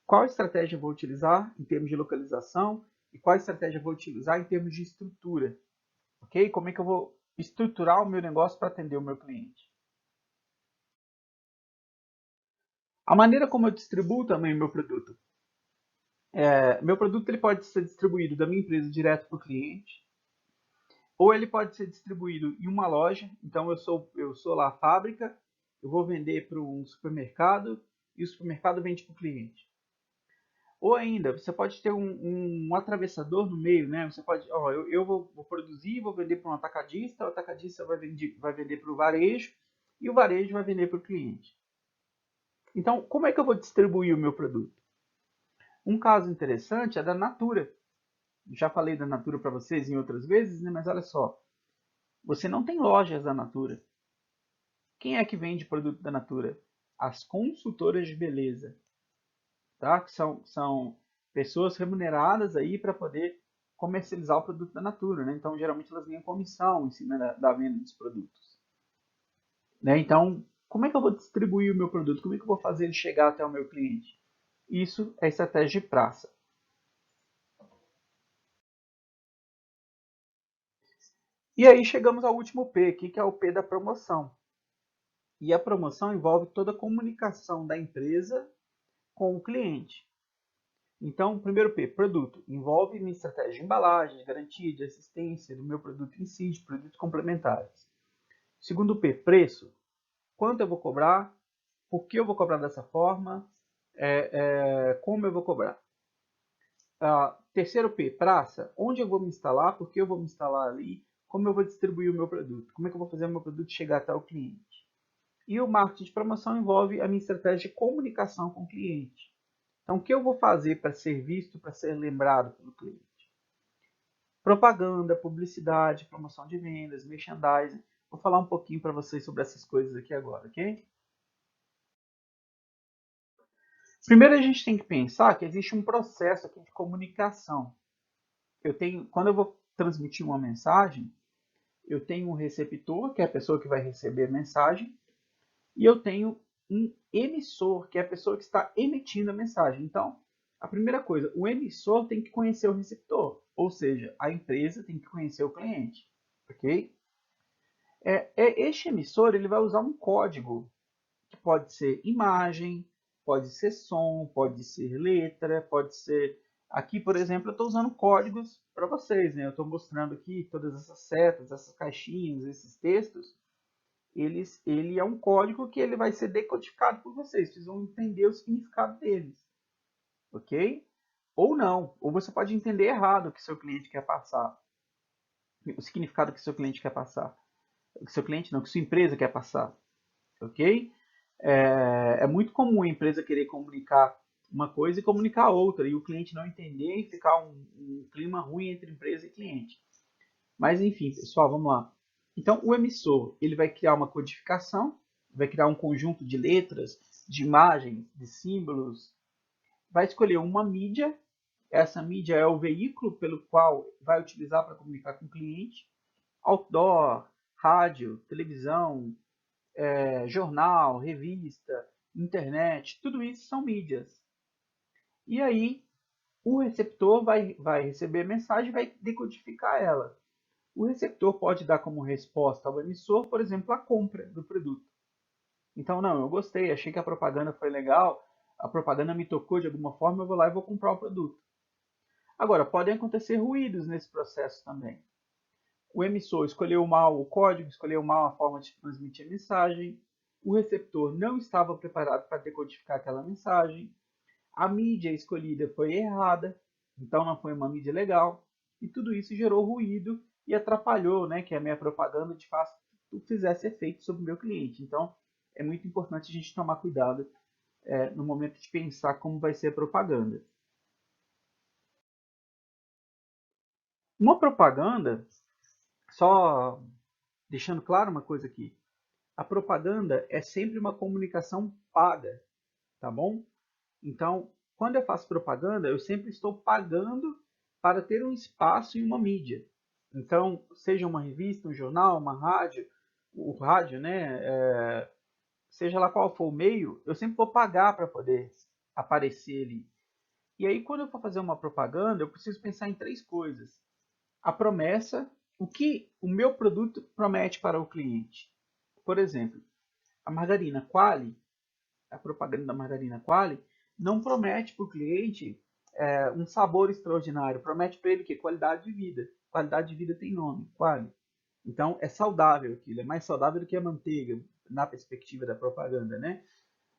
Qual estratégia eu vou utilizar em termos de localização e qual estratégia eu vou utilizar em termos de estrutura? Ok? Como é que eu vou estruturar o meu negócio para atender o meu cliente? A maneira como eu distribuo também o meu produto. Meu produto ele pode ser distribuído da minha empresa direto para o cliente. Ou ele pode ser distribuído em uma loja. Então eu sou lá a fábrica, eu vou vender para um supermercado e o supermercado vende para o cliente. Ou ainda, você pode ter um atravessador no meio, né? Você pode, ó, eu vou produzir, vou vender para um atacadista, o atacadista vai vender para o varejo e o varejo vai vender para o cliente. Então, como é que eu vou distribuir o meu produto? Um caso interessante é da Natura. Já falei da Natura para vocês em outras vezes, né? Mas olha só, você não tem lojas da Natura. Quem é que vende produto da Natura? As consultoras de beleza, tá? Que são pessoas remuneradas aí para poder comercializar o produto da Natura, né? Então, geralmente elas ganham comissão em cima da venda dos produtos, né? Então, como é que eu vou distribuir o meu produto? Como é que eu vou fazer ele chegar até o meu cliente? Isso é estratégia de praça. E aí chegamos ao último P aqui, que é o P da promoção. E a promoção envolve toda a comunicação da empresa com o cliente. Então, primeiro P, produto, envolve minha estratégia de embalagem, de garantia, de assistência do meu produto em si, de produtos complementares. Segundo P, preço, quanto eu vou cobrar, por que eu vou cobrar dessa forma, como eu vou cobrar. Terceiro P, praça, onde eu vou me instalar, por que eu vou me instalar ali, como eu vou distribuir o meu produto, como é que eu vou fazer o meu produto chegar até o cliente. E o marketing de promoção envolve a minha estratégia de comunicação com o cliente. Então, o que eu vou fazer para ser visto, para ser lembrado pelo cliente? Propaganda, publicidade, promoção de vendas, merchandising. Vou falar um pouquinho para vocês sobre essas coisas aqui agora, ok? Primeiro a gente tem que pensar que existe um processo aqui de comunicação. Quando eu vou transmitir uma mensagem, eu tenho um receptor, que é a pessoa que vai receber a mensagem, e eu tenho um emissor, que é a pessoa que está emitindo a mensagem. Então, a primeira coisa, o emissor tem que conhecer o receptor, ou seja, a empresa tem que conhecer o cliente, ok? Este emissor ele vai usar um código, que pode ser imagem, pode ser som, pode ser letra, pode ser... Aqui, por exemplo, eu estou usando códigos para vocês, né? Eu estou mostrando aqui todas essas setas, essas caixinhas, esses textos. Ele é um código que ele vai ser decodificado por vocês. Vocês vão entender o significado deles, ok? Ou não, ou você pode entender errado o que seu cliente quer passar, o significado que seu cliente quer passar, o que seu cliente não, o que sua empresa quer passar, ok? É muito comum a empresa querer comunicar uma coisa e comunicar outra, e o cliente não entender e ficar um clima ruim entre empresa e cliente. Mas enfim, pessoal, vamos lá. Então, o emissor ele vai criar uma codificação, vai criar um conjunto de letras, de imagens, de símbolos, vai escolher uma mídia. Essa mídia é o veículo pelo qual vai utilizar para comunicar com o cliente. Outdoor, rádio, televisão, jornal, revista, internet, tudo isso são mídias. E aí, o receptor vai receber a mensagem e vai decodificar ela. O receptor pode dar como resposta ao emissor, por exemplo, a compra do produto. Então, não, eu gostei, achei que a propaganda foi legal, a propaganda me tocou de alguma forma, eu vou lá e vou comprar o produto. Agora, podem acontecer ruídos nesse processo também. O emissor escolheu mal o código, escolheu mal a forma de transmitir a mensagem, o receptor não estava preparado para decodificar aquela mensagem, a mídia escolhida foi errada, então não foi uma mídia legal, e tudo isso gerou ruído e atrapalhou, né, que a minha propaganda de fato fizesse efeito sobre o meu cliente. Então, é muito importante a gente tomar cuidado no momento de pensar como vai ser a propaganda. Uma propaganda, só deixando claro uma coisa aqui, a propaganda é sempre uma comunicação paga, tá bom? Então, quando eu faço propaganda, eu sempre estou pagando para ter um espaço em uma mídia. Então, seja uma revista, um jornal, uma rádio, o rádio, né? Seja lá qual for o meio, eu sempre vou pagar para poder aparecer ali. E aí, quando eu for fazer uma propaganda, eu preciso pensar em três coisas. A promessa, o que o meu produto promete para o cliente. Por exemplo, a margarina Qualy, a propaganda da margarina Qualy, não promete para o cliente um sabor extraordinário. Promete para ele o quê? Qualidade de vida. Qualidade de vida tem nome, quali. Então é saudável aquilo, é mais saudável do que a manteiga, na perspectiva da propaganda, né?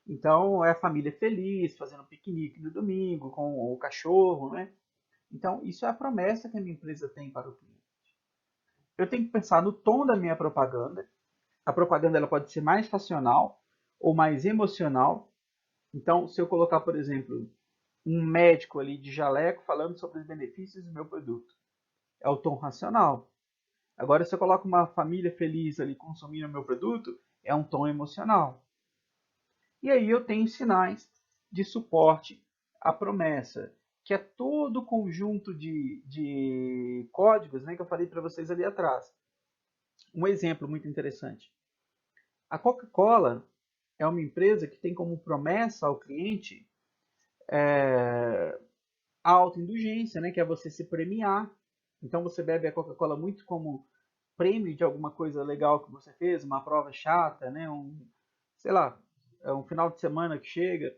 Então é a família feliz, fazendo um piquenique no domingo com o cachorro, né? Então isso é a promessa que a minha empresa tem para o cliente. Eu tenho que pensar no tom da minha propaganda. A propaganda ela pode ser mais racional ou mais emocional. Então, se eu colocar, por exemplo, um médico ali de jaleco falando sobre os benefícios do meu produto, é o tom racional. Agora, se eu coloco uma família feliz ali consumindo o meu produto, é um tom emocional. E aí eu tenho sinais de suporte à promessa, que é todo o conjunto de códigos, né, que eu falei para vocês ali atrás. Um exemplo muito interessante. A Coca-Cola é uma empresa que tem como promessa ao cliente a autoindulgência, né, que é você se premiar. Então você bebe a Coca-Cola muito como prêmio de alguma coisa legal que você fez, uma prova chata, né, sei lá, um final de semana que chega.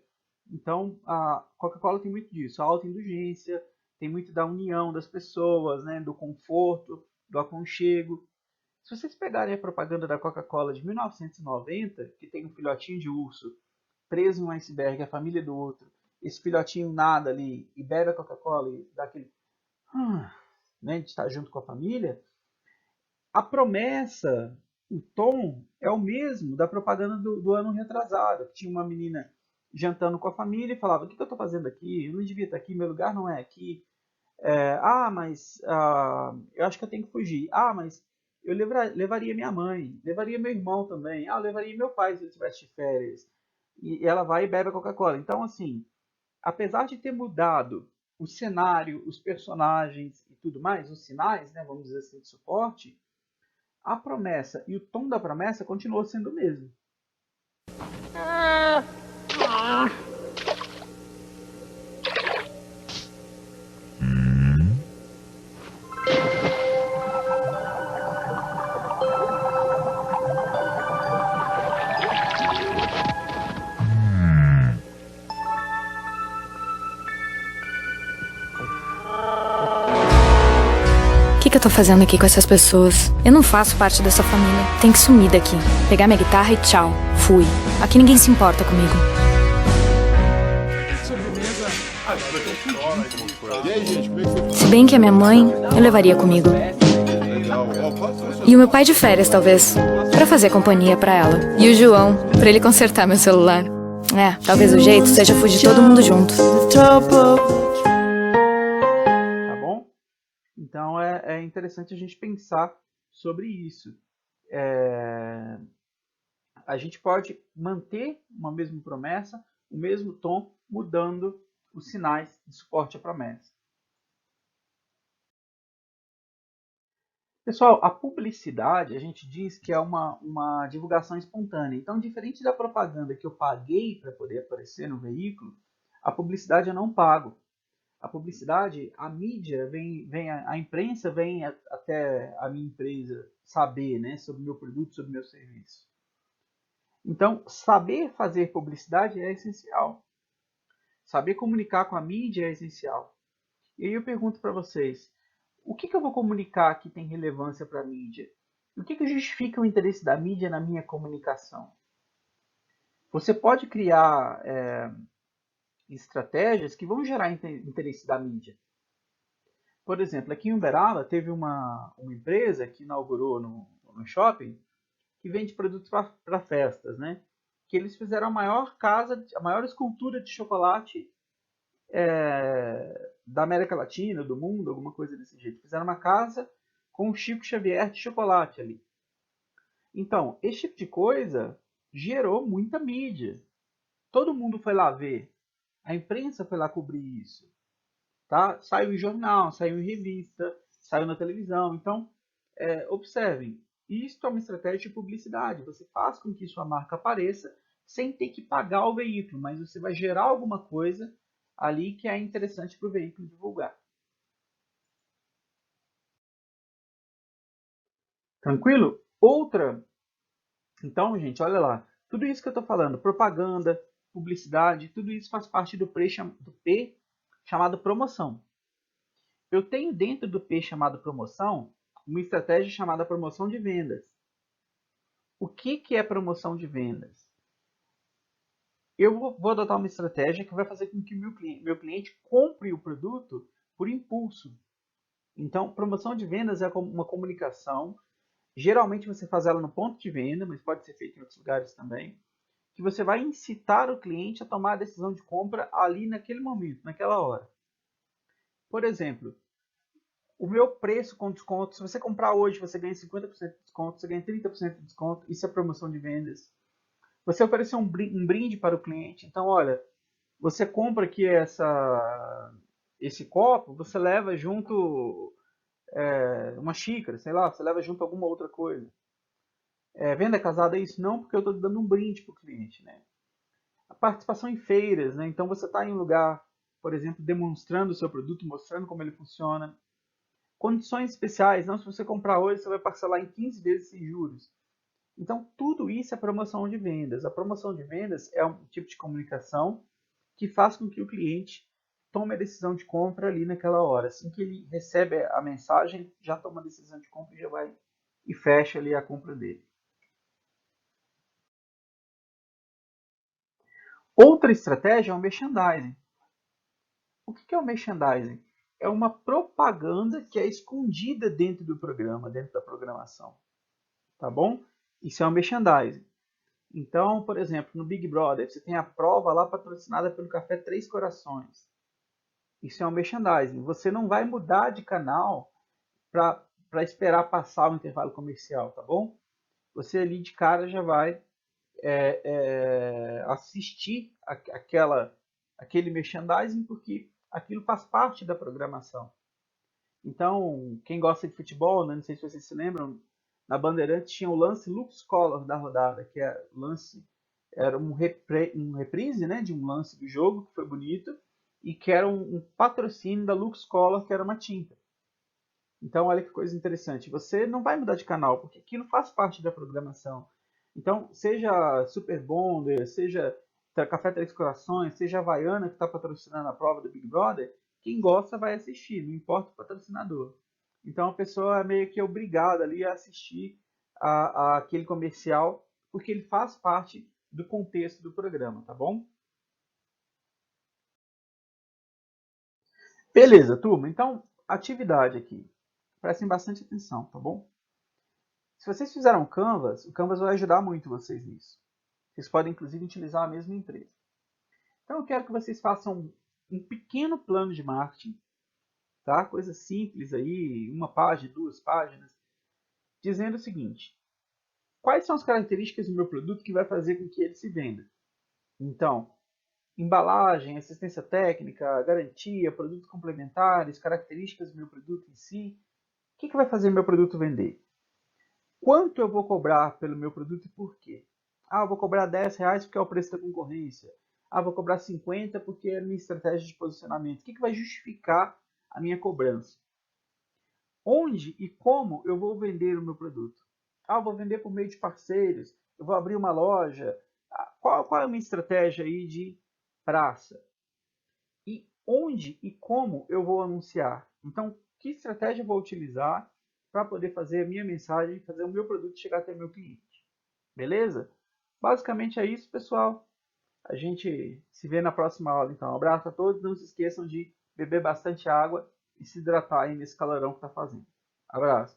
Então a Coca-Cola tem muito disso, a autoindulgência, tem muito da união das pessoas, né, do conforto, do aconchego. Se vocês pegarem a propaganda da Coca-Cola de 1990, que tem um filhotinho de urso preso em um iceberg, a família do outro, esse filhotinho nada ali e bebe a Coca-Cola e dá aquele né, de estar junto com a família, a promessa, o tom é o mesmo da propaganda do ano retrasado. Tinha uma menina jantando com a família e falava: o que eu estou fazendo aqui? Eu não devia estar aqui, meu lugar não é aqui. Mas eu acho que eu tenho que fugir. Mas eu levaria minha mãe, levaria meu irmão também. Eu levaria meu pai se ele tivesse de férias. E ela vai e bebe a Coca-Cola. Então, assim, apesar de ter mudado o cenário, os personagens e tudo mais, os sinais, né, vamos dizer assim, de suporte, a promessa e o tom da promessa continuou sendo o mesmo. O que eu tô fazendo aqui com essas pessoas? Eu não faço parte dessa família. Tem que sumir daqui. Pegar minha guitarra e tchau. Fui. Aqui ninguém se importa comigo. Se bem que a minha mãe, eu levaria comigo. E o meu pai de férias, talvez. Pra fazer companhia pra ela. E o João, pra ele consertar meu celular. Talvez o jeito seja fugir todo mundo junto. Então é interessante a gente pensar sobre isso. A gente pode manter uma mesma promessa, o mesmo tom, mudando os sinais de suporte à promessa. Pessoal, a publicidade, a gente diz que é uma divulgação espontânea. Então, diferente da propaganda que eu paguei para poder aparecer no veículo, a publicidade eu não pago. A publicidade, a mídia a imprensa vem até a minha empresa saber, né, sobre o meu produto, sobre o meu serviço. Então, saber fazer publicidade é essencial. Saber comunicar com a mídia é essencial. E aí eu pergunto para vocês, o que eu vou comunicar que tem relevância para a mídia? O que justifica o interesse da mídia na minha comunicação? Você pode criar estratégias que vão gerar interesse da mídia. Por exemplo, aqui em Uberaba teve uma empresa que inaugurou no shopping que vende produtos para festas, né? Que eles fizeram a maior escultura de chocolate da América Latina, do mundo, alguma coisa desse jeito. Fizeram uma casa com o Chico Xavier de chocolate ali. Então, esse tipo de coisa gerou muita mídia. Todo mundo foi lá ver. A imprensa foi lá cobrir isso. Tá? Saiu em jornal, saiu em revista, saiu na televisão. Então, observem. Isso é uma estratégia de publicidade. Você faz com que sua marca apareça sem ter que pagar o veículo, mas você vai gerar alguma coisa ali que é interessante para o veículo divulgar. Tranquilo? Outra. Então, gente, olha lá. Tudo isso que eu estou falando, propaganda, publicidade, tudo isso faz parte do P chamado promoção. Eu tenho dentro do P chamado promoção uma estratégia chamada promoção de vendas. O que é promoção de vendas? Eu vou adotar uma estratégia que vai fazer com que meu cliente compre o produto por impulso. Então, promoção de vendas é uma comunicação. Geralmente você faz ela no ponto de venda, mas pode ser feito em outros lugares também. Que você vai incitar o cliente a tomar a decisão de compra ali naquele momento, naquela hora. Por exemplo, o meu preço com desconto, se você comprar hoje, você ganha 50% de desconto, você ganha 30% de desconto, isso é promoção de vendas. Você oferecer um brinde para o cliente, então olha, você compra aqui esse copo, você leva junto uma xícara, sei lá, você leva junto alguma outra coisa. Venda casada é isso? Não, porque eu estou dando um brinde para o cliente, né? A participação em feiras, né? Então você está em um lugar, por exemplo, demonstrando o seu produto, mostrando como ele funciona. Condições especiais, não, se você comprar hoje, você vai parcelar em 15 vezes sem juros. Então, tudo isso é promoção de vendas. A promoção de vendas é um tipo de comunicação que faz com que o cliente tome a decisão de compra ali naquela hora. Assim que ele recebe a mensagem, já toma a decisão de compra e já vai e fecha ali a compra dele. Outra estratégia é o merchandising. O que é o merchandising? É uma propaganda que é escondida dentro do programa, dentro da programação. Tá bom? Isso é o merchandising. Então, por exemplo, no Big Brother, você tem a prova lá patrocinada pelo Café Três Corações. Isso é um merchandising. Você não vai mudar de canal para esperar passar o intervalo comercial, tá bom? Você ali de cara já vai assistir aquele merchandising porque aquilo faz parte da programação. Então, quem gosta de futebol, né, não sei se vocês se lembram, na Bandeirantes tinha o lance Lux Color da rodada, que era um reprise, né, de um lance do jogo que foi bonito e que era um patrocínio da Lux Color, que era uma tinta. Então, olha que coisa interessante. Você não vai mudar de canal, porque aquilo faz parte da programação. Então, seja Super Bonder, seja Café Três Corações, seja a Havaiana que está patrocinando a prova do Big Brother, quem gosta vai assistir, não importa o patrocinador. Então, a pessoa é meio que obrigada ali a assistir aquele comercial, porque ele faz parte do contexto do programa, tá bom? Beleza, turma. Então, atividade aqui. Prestem bastante atenção, tá bom? Se vocês fizeram Canvas, o Canvas vai ajudar muito vocês nisso. Vocês podem, inclusive, utilizar a mesma empresa. Então, eu quero que vocês façam um pequeno plano de marketing, tá? Coisa simples aí, uma página, 2 páginas, dizendo o seguinte: quais são as características do meu produto que vai fazer com que ele se venda? Então, embalagem, assistência técnica, garantia, produtos complementares, características do meu produto em si. O que vai fazer o meu produto vender? Quanto eu vou cobrar pelo meu produto e por quê? Ah, eu vou cobrar R$10 porque é o preço da concorrência. Ah, vou cobrar 50 porque é a minha estratégia de posicionamento. O que vai justificar a minha cobrança? Onde e como eu vou vender o meu produto? Ah, eu vou vender por meio de parceiros. Eu vou abrir uma loja. Ah, qual é a minha estratégia aí de praça? E onde e como eu vou anunciar? Então, que estratégia eu vou utilizar para poder fazer a minha mensagem, fazer o meu produto chegar até o meu cliente? Beleza? Basicamente é isso, pessoal. A gente se vê na próxima aula, então. Um abraço a todos. Não se esqueçam de beber bastante água e se hidratar aí nesse calorão que está fazendo. Abraço.